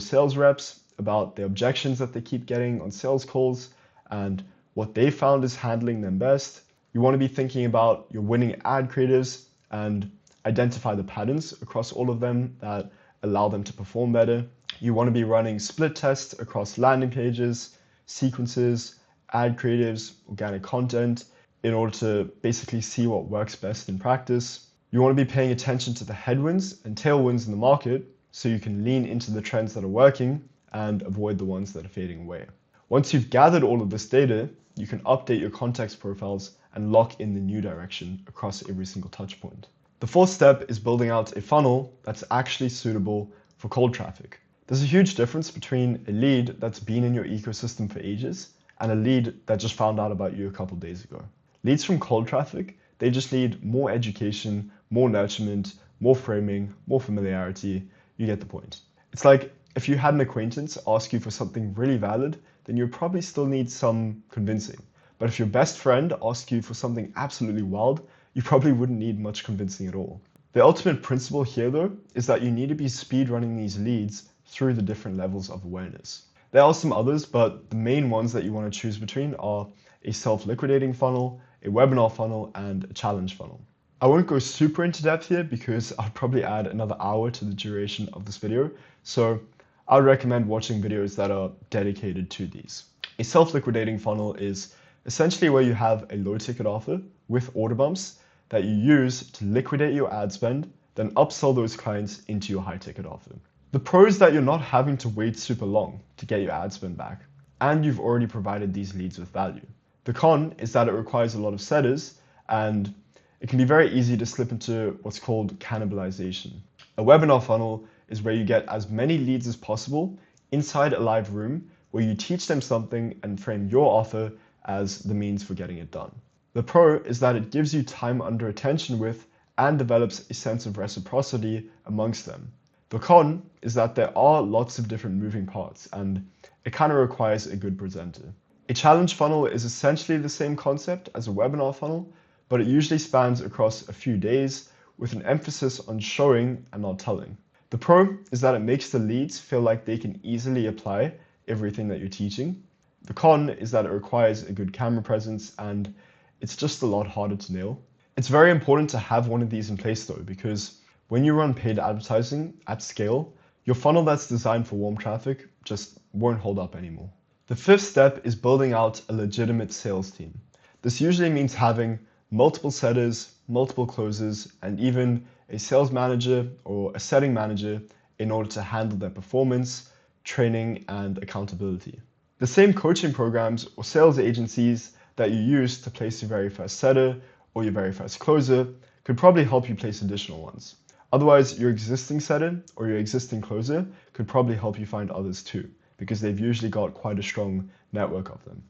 sales reps about the objections that they keep getting on sales calls and what they found is handling them best. You want to be thinking about your winning ad creatives and identify the patterns across all of them that allow them to perform better. You want to be running split tests across landing pages, sequences, ad creatives, organic content in order to basically see what works best in practice. You want to be paying attention to the headwinds and tailwinds in the market so you can lean into the trends that are working and avoid the ones that are fading away. Once you've gathered all of this data, you can update your context profiles and lock in the new direction across every single touch point. The fourth step is building out a funnel that's actually suitable for cold traffic. There's a huge difference between a lead that's been in your ecosystem for ages and a lead that just found out about you a couple days ago. Leads from cold traffic, they just need more education, more nurturement, more framing, more familiarity. You get the point. It's like if you had an acquaintance ask you for something really valid, then you'd probably still need some convincing. But if your best friend asks you for something absolutely wild, you probably wouldn't need much convincing at all. The ultimate principle here, though, is that you need to be speedrunning these leads through the different levels of awareness. There are some others, but the main ones that you want to choose between are a self-liquidating funnel, a webinar funnel, and a challenge funnel. I won't go super into depth here because I'll probably add another hour to the duration of this video, so I would recommend watching videos that are dedicated to these. A self-liquidating funnel is essentially where you have a low-ticket offer with order bumps that you use to liquidate your ad spend, then upsell those clients into your high-ticket offer. The pro is that you're not having to wait super long to get your ad spend back, and you've already provided these leads with value. The con is that it requires a lot of setters, and it can be very easy to slip into what's called cannibalization. A webinar funnel is where you get as many leads as possible inside a live room where you teach them something and frame your offer as the means for getting it done. The pro is that it gives you time under attention with and develops a sense of reciprocity amongst them. The con is that there are lots of different moving parts and it kind of requires a good presenter. A challenge funnel is essentially the same concept as a webinar funnel, but it usually spans across a few days with an emphasis on showing and not telling. The pro is that it makes the leads feel like they can easily apply everything that you're teaching. The con is that it requires a good camera presence and it's just a lot harder to nail. It's very important to have one of these in place though, because when you run paid advertising at scale, your funnel that's designed for warm traffic just won't hold up anymore. The fifth step is building out a legitimate sales team. This usually means having multiple setters, multiple closers, and even a sales manager or a setting manager in order to handle their performance, training, and accountability. The same coaching programs or sales agencies that you use to place your very first setter or your very first closer could probably help you place additional ones. Otherwise, your existing setter or your existing closer could probably help you find others too, because they've usually got quite a strong network of them.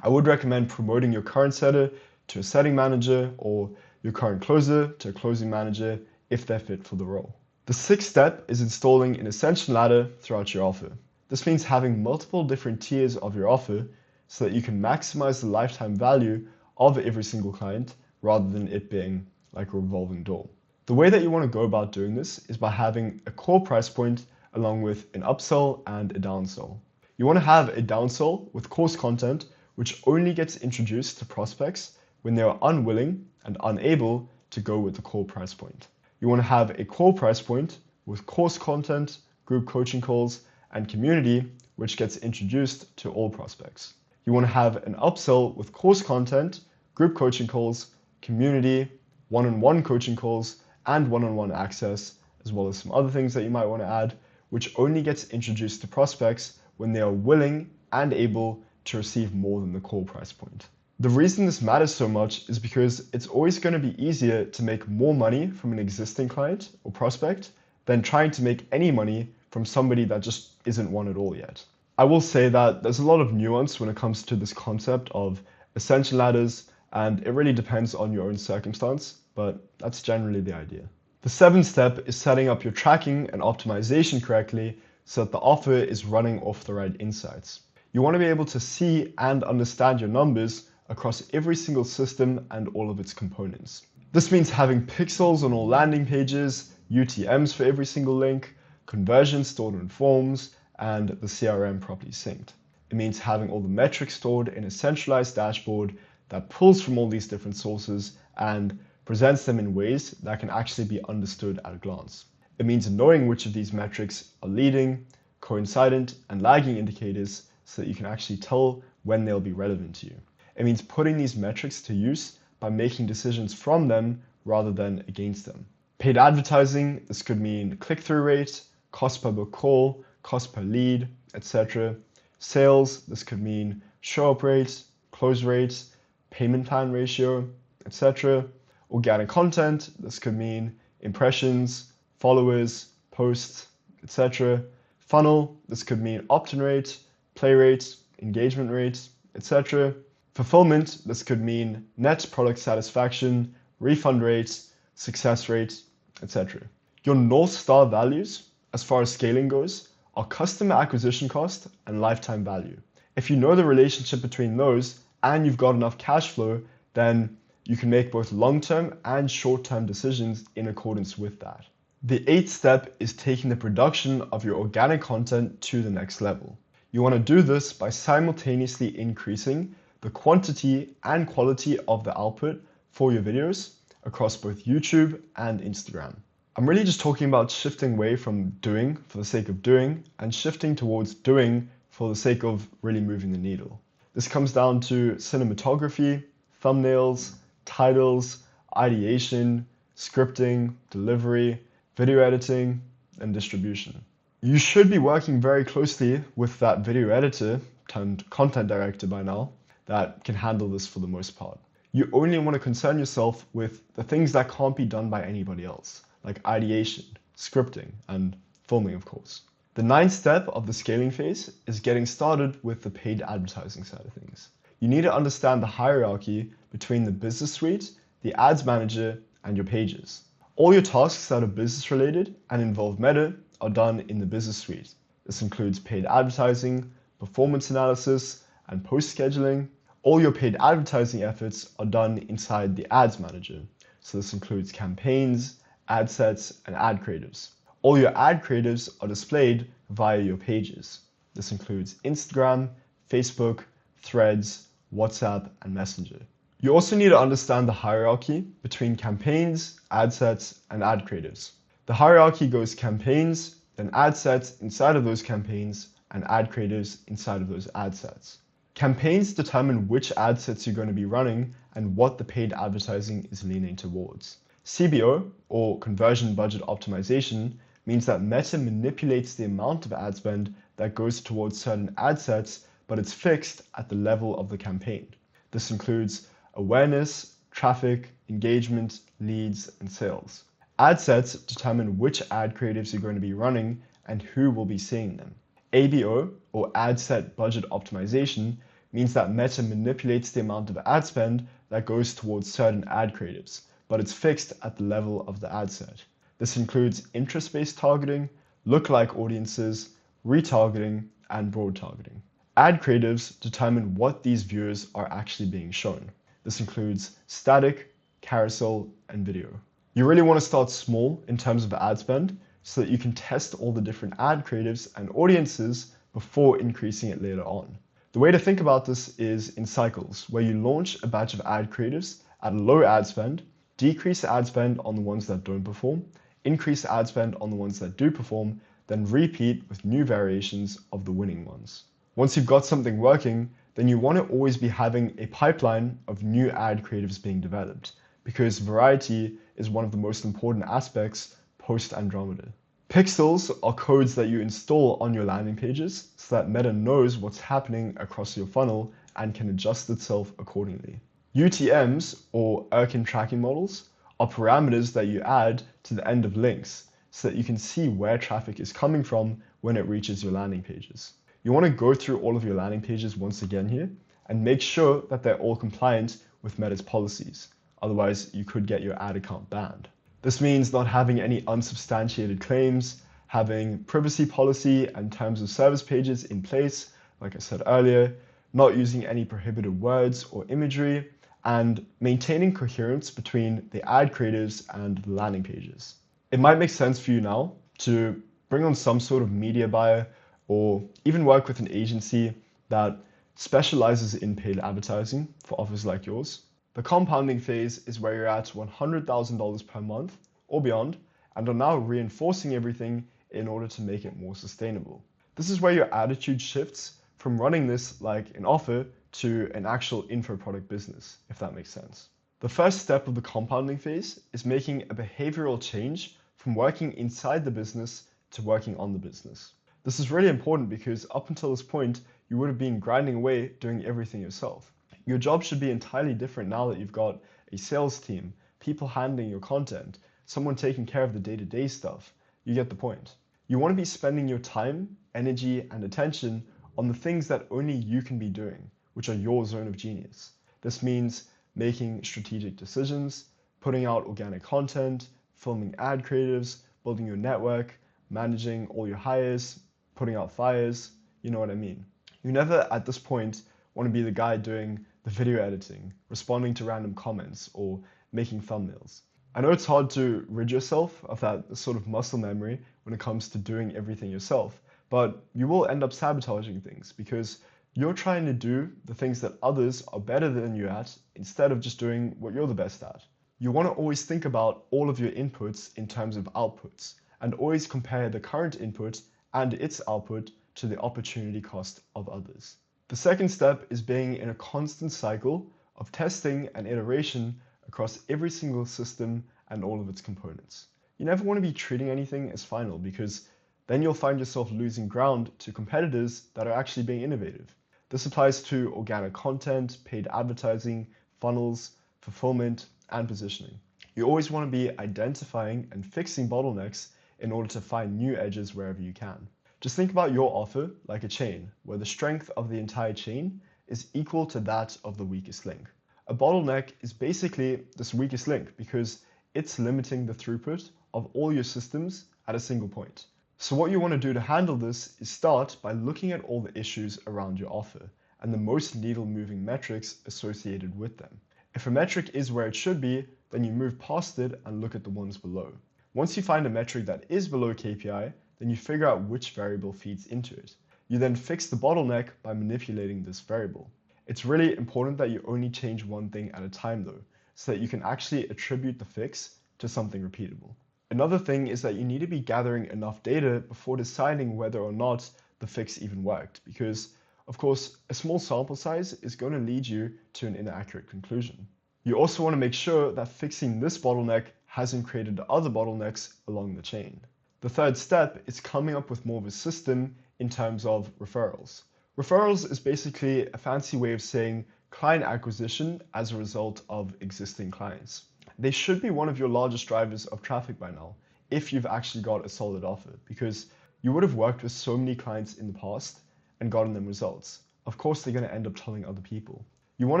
I would recommend promoting your current setter to a setting manager or your current closer to a closing manager if they're fit for the role. The sixth step is installing an ascension ladder throughout your offer. This means having multiple different tiers of your offer so that you can maximize the lifetime value of every single client rather than it being like a revolving door. The way that you want to go about doing this is by having a core price point along with an upsell and a downsell. You want to have a downsell with course content which only gets introduced to prospects when they are unwilling and unable to go with the core price point. You want to have a core price point with course content, group coaching calls, and community which gets introduced to all prospects. You want to have an upsell with course content, group coaching calls, community, one-on-one coaching calls, and one-on-one access, as well as some other things that you might want to add, which only gets introduced to prospects when they are willing and able to receive more than the core price point. The reason this matters so much is because it's always going to be easier to make more money from an existing client or prospect than trying to make any money from somebody that just isn't one at all yet. I will say that there's a lot of nuance when it comes to this concept of ascension ladders, and it really depends on your own circumstance, but that's generally the idea. The seventh step is setting up your tracking and optimization correctly so that the offer is running off the right insights. You want to be able to see and understand your numbers across every single system and all of its components. This means having pixels on all landing pages, UTMs for every single link, conversions stored in forms, and the CRM properly synced. It means having all the metrics stored in a centralized dashboard that pulls from all these different sources and presents them in ways that can actually be understood at a glance. It means knowing which of these metrics are leading, coincident, and lagging indicators so that you can actually tell when they'll be relevant to you. It means putting these metrics to use by making decisions from them rather than against them. Paid advertising, this could mean click-through rate, cost per book call, cost per lead, etc. Sales, this could mean show-up rate, close rate, payment plan ratio, etc. Organic content, this could mean impressions, followers, posts, etc. Funnel, this could mean opt-in rate, play rate, engagement rate, etc. Fulfillment, this could mean net product satisfaction, refund rates, success rate, etc. Your North Star values, as far as scaling goes, are customer acquisition cost and lifetime value. If you know the relationship between those and you've got enough cash flow, then you can make both long-term and short-term decisions in accordance with that. The 8th step is taking the production of your organic content to the next level. You want to do this by simultaneously increasing the quantity and quality of the output for your videos across both YouTube and Instagram. I'm really just talking about shifting away from doing for the sake of doing and shifting towards doing for the sake of really moving the needle. This comes down to cinematography, thumbnails, titles, ideation, scripting, delivery, video editing, and distribution. You should be working very closely with that video editor turned content director by now that can handle this for the most part. You only want to concern yourself with the things that can't be done by anybody else, like ideation, scripting, and filming, of course. The 9th step of the scaling phase is getting started with the paid advertising side of things. You need to understand the hierarchy between the business suite, the ads manager, and your pages. All your tasks that are business related and involve Meta are done in the business suite. This includes paid advertising, performance analysis, and post scheduling. All your paid advertising efforts are done inside the ads manager. So this includes campaigns, ad sets, and ad creatives. All your ad creatives are displayed via your pages. This includes Instagram, Facebook, Threads, WhatsApp, and Messenger. You also need to understand the hierarchy between campaigns, ad sets, and ad creatives. The hierarchy goes campaigns, then ad sets inside of those campaigns, and ad creatives inside of those ad sets. Campaigns determine which ad sets you're going to be running and what the paid advertising is leaning towards. CBO, or conversion budget optimization, means that Meta manipulates the amount of ad spend that goes towards certain ad sets, but it's fixed at the level of the campaign. This includes awareness, traffic, engagement, leads, and sales. Ad sets determine which ad creatives you're going to be running and who will be seeing them. ABO, or ad set budget optimization, means that Meta manipulates the amount of ad spend that goes towards certain ad creatives, but it's fixed at the level of the ad set. This includes interest-based targeting, lookalike audiences, retargeting, and broad targeting. Ad creatives determine what these viewers are actually being shown. This includes static, carousel, and video. You really want to start small in terms of ad spend so that you can test all the different ad creatives and audiences before increasing it later on. The way to think about this is in cycles, where you launch a batch of ad creatives at a low ad spend, decrease ad spend on the ones that don't perform, increase ad spend on the ones that do perform, then repeat with new variations of the winning ones. Once you've got something working, then you want to always be having a pipeline of new ad creatives being developed, because variety is one of the most important aspects post-Andromeda. Pixels are codes that you install on your landing pages so that Meta knows what's happening across your funnel and can adjust itself accordingly. UTMs, or Erkin tracking models, are parameters that you add to the end of links so that you can see where traffic is coming from when it reaches your landing pages. You want to go through all of your landing pages once again here and make sure that they're all compliant with Meta's policies. Otherwise, you could get your ad account banned. This means not having any unsubstantiated claims, having privacy policy and terms of service pages in place, like I said earlier, not using any prohibited words or imagery, and maintaining coherence between the ad creatives and the landing pages. It might make sense for you now to bring on some sort of media buyer or even work with an agency that specializes in paid advertising for offers like yours. The compounding phase is where you're at $100,000 per month or beyond and are now reinforcing everything in order to make it more sustainable. This is where your attitude shifts from running this like an offer to an actual info product business, if that makes sense. The first step of the compounding phase is making a behavioral change from working inside the business to working on the business. This is really important because up until this point, you would have been grinding away doing everything yourself. Your job should be entirely different now that you've got a sales team, people handling your content, someone taking care of the day-to-day stuff. You get the point. You want to be spending your time, energy, and attention on the things that only you can be doing, which are your zone of genius. This means making strategic decisions, putting out organic content, filming ad creatives, building your network, managing all your hires, putting out fires, you know what I mean. You never at this point want to be the guy doing the video editing, responding to random comments, or making thumbnails. I know it's hard to rid yourself of that sort of muscle memory when it comes to doing everything yourself, but you will end up sabotaging things because you're trying to do the things that others are better than you at instead of just doing what you're the best at. You want to always think about all of your inputs in terms of outputs and always compare the current input and its output to the opportunity cost of others. The second step is being in a constant cycle of testing and iteration across every single system and all of its components. You never want to be treating anything as final because then you'll find yourself losing ground to competitors that are actually being innovative. This applies to organic content, paid advertising, funnels, fulfillment, and positioning. You always want to be identifying and fixing bottlenecks in order to find new edges wherever you can. Just think about your offer like a chain, where the strength of the entire chain is equal to that of the weakest link. A bottleneck is basically this weakest link because it's limiting the throughput of all your systems at a single point. So what you want to do to handle this is start by looking at all the issues around your offer and the most needle-moving metrics associated with them. If a metric is where it should be, then you move past it and look at the ones below. Once you find a metric that is below KPI, then you figure out which variable feeds into it. You then fix the bottleneck by manipulating this variable. It's really important that you only change one thing at a time though, so that you can actually attribute the fix to something repeatable. Another thing is that you need to be gathering enough data before deciding whether or not the fix even worked, because of course, a small sample size is going to lead you to an inaccurate conclusion. You also want to make sure that fixing this bottleneck hasn't created other bottlenecks along the chain. The third step is coming up with more of a system in terms of referrals. Referrals is basically a fancy way of saying client acquisition as a result of existing clients. They should be one of your largest drivers of traffic by now, if you've actually got a solid offer, because you would have worked with so many clients in the past and gotten them results. Of course, they're going to end up telling other people. You want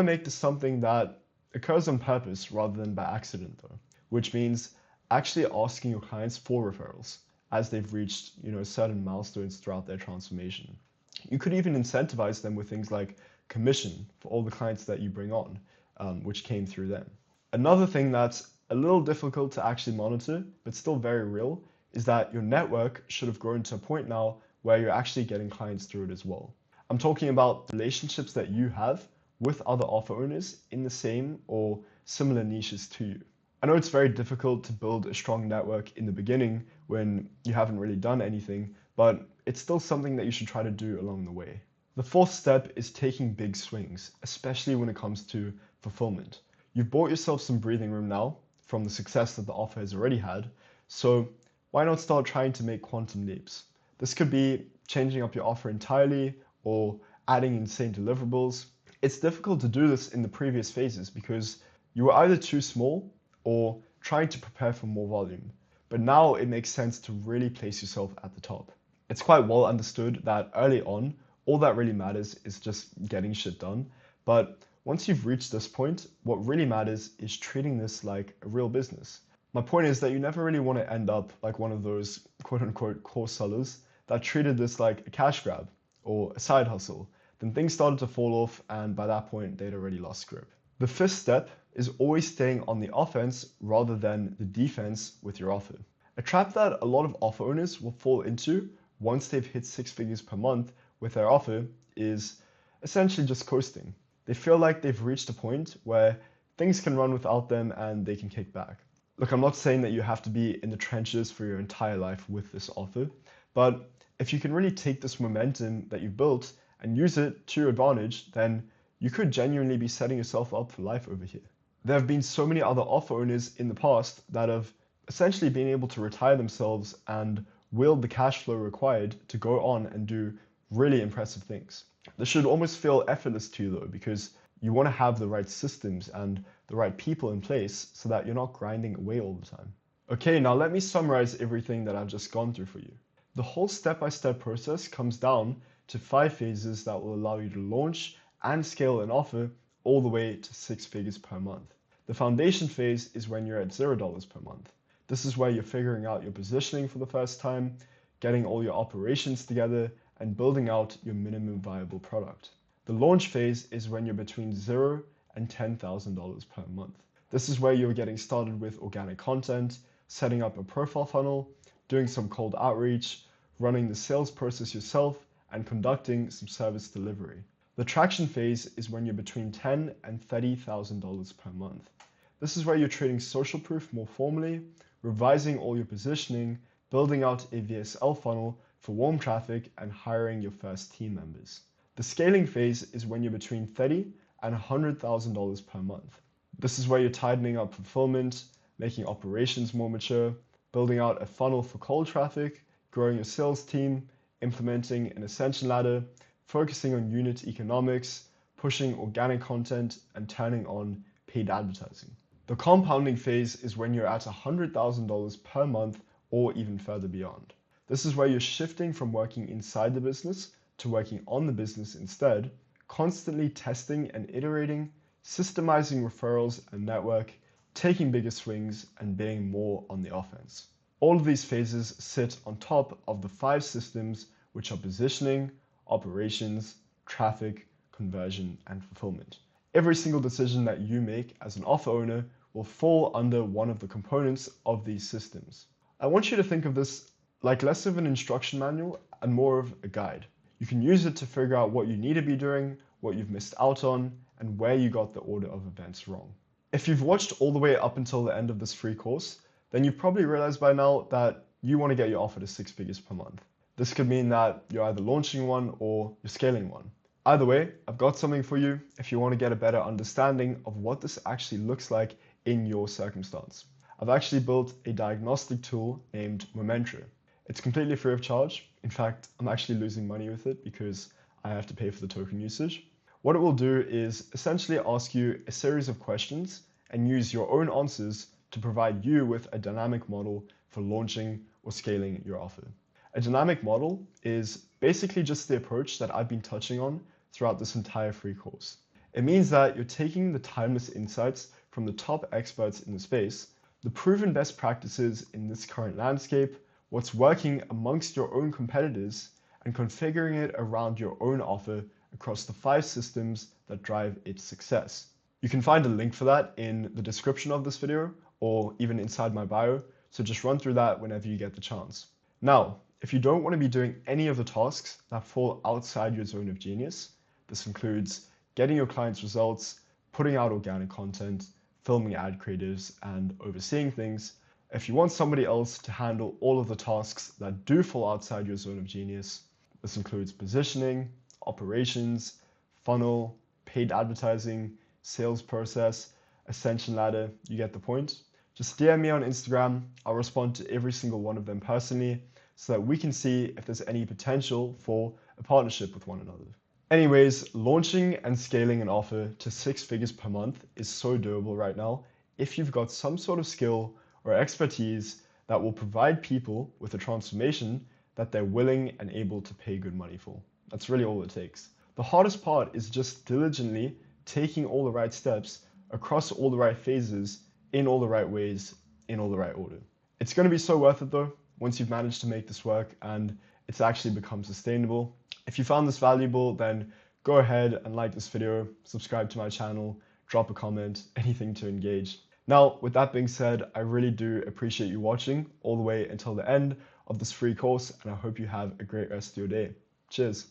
to make this something that occurs on purpose rather than by accident though, which means actually asking your clients for referrals as they've reached certain milestones throughout their transformation. You could even incentivize them with things like commission for all the clients that you bring on, which came through them. Another thing that's a little difficult to actually monitor, but still very real, is that your network should have grown to a point now where you're actually getting clients through it as well. I'm talking about relationships that you have with other offer owners in the same or similar niches to you. I know it's very difficult to build a strong network in the beginning when you haven't really done anything, but it's still something that you should try to do along the way. The fourth step is taking big swings, especially when it comes to fulfillment. You've bought yourself some breathing room now from the success that the offer has already had, so why not start trying to make quantum leaps? This could be changing up your offer entirely or adding insane deliverables. It's difficult to do this in the previous phases because you were either too small or trying to prepare for more volume. But now it makes sense to really place yourself at the top. It's quite well understood that early on, all that really matters is just getting shit done. But once you've reached this point, what really matters is treating this like a real business. My point is that you never really want to end up like one of those quote unquote course sellers that treated this like a cash grab or a side hustle then things started to fall off, and by that point, they'd already lost grip. The fifth step is always staying on the offense rather than the defense with your offer. A trap that a lot of offer owners will fall into once they've hit 6 figures per month with their offer is essentially just coasting. They feel like they've reached a point where things can run without them and they can kick back. Look, I'm not saying that you have to be in the trenches for your entire life with this offer, but if you can really take this momentum that you've built and use it to your advantage, then you could genuinely be setting yourself up for life over here. There have been so many other offer owners in the past that have essentially been able to retire themselves and wield the cash flow required to go on and do really impressive things. This should almost feel effortless to you though, because you want to have the right systems and the right people in place so that you're not grinding away all the time. Okay, now let me summarize everything that I've just gone through for you. The whole step-by-step process comes down to 5 phases that will allow you to launch and scale an offer all the way to 6 figures per month. The foundation phase is when you're at $0 per month. This is where you're figuring out your positioning for the first time, getting all your operations together, and building out your minimum viable product. The launch phase is when you're between $0 and $10,000 per month. This is where you're getting started with organic content, setting up a profile funnel, doing some cold outreach, running the sales process yourself, and conducting some service delivery. The traction phase is when you're between $10,000 and $30,000 per month. This is where you're trading social proof more formally, revising all your positioning, building out a VSL funnel for warm traffic, and hiring your first team members. The scaling phase is when you're between $30,000 and $100,000 per month. This is where you're tightening up fulfillment, making operations more mature, building out a funnel for cold traffic, growing your sales team, implementing an ascension ladder, focusing on unit economics, pushing organic content, and turning on paid advertising. The compounding phase is when you're at $100,000 per month or even further beyond. This is where you're shifting from working inside the business to working on the business instead, constantly testing and iterating, systemizing referrals and network, taking bigger swings, and being more on the offense. All of these phases sit on top of the 5 systems, which are positioning, operations, traffic, conversion, and fulfillment. Every single decision that you make as an offer owner will fall under one of the components of these systems. I want you to think of this like less of an instruction manual and more of a guide. You can use it to figure out what you need to be doing, what you've missed out on, and where you got the order of events wrong. If you've watched all the way up until the end of this free course, then you've probably realized by now that you want to get your offer to 6 figures per month. This could mean that you're either launching one or you're scaling one. Either way, I've got something for you if you want to get a better understanding of what this actually looks like in your circumstance. I've actually built a diagnostic tool named Momentra. It's completely free of charge. In fact, I'm actually losing money with it because I have to pay for the token usage. What it will do is essentially ask you a series of questions and use your own answers to provide you with a dynamic model for launching or scaling your offer. A dynamic model is basically just the approach that I've been touching on throughout this entire free course. It means that you're taking the timeless insights from the top experts in the space, the proven best practices in this current landscape, what's working amongst your own competitors, and configuring it around your own offer across the 5 systems that drive its success. You can find a link for that in the description of this video or even inside my bio, so just run through that whenever you get the chance. Now, if you don't want to be doing any of the tasks that fall outside your zone of genius, this includes getting your clients results, putting out organic content, filming ad creatives, and overseeing things. If you want somebody else to handle all of the tasks that do fall outside your zone of genius, this includes positioning, operations, funnel, paid advertising, sales process, ascension ladder, you get the point. Just DM me on Instagram. I'll respond to every single one of them personally so that we can see if there's any potential for a partnership with one another. Anyways, launching and scaling an offer to 6 figures per month is so doable right now if you've got some sort of skill or expertise that will provide people with a transformation that they're willing and able to pay good money for. That's really all it takes. The hardest part is just diligently taking all the right steps across all the right phases in all the right ways, in all the right order. It's going to be so worth it though, once you've managed to make this work and it's actually become sustainable. If you found this valuable, then go ahead and like this video, subscribe to my channel, drop a comment, anything to engage. Now, with that being said, I really do appreciate you watching all the way until the end of this free course, and I hope you have a great rest of your day. Cheers.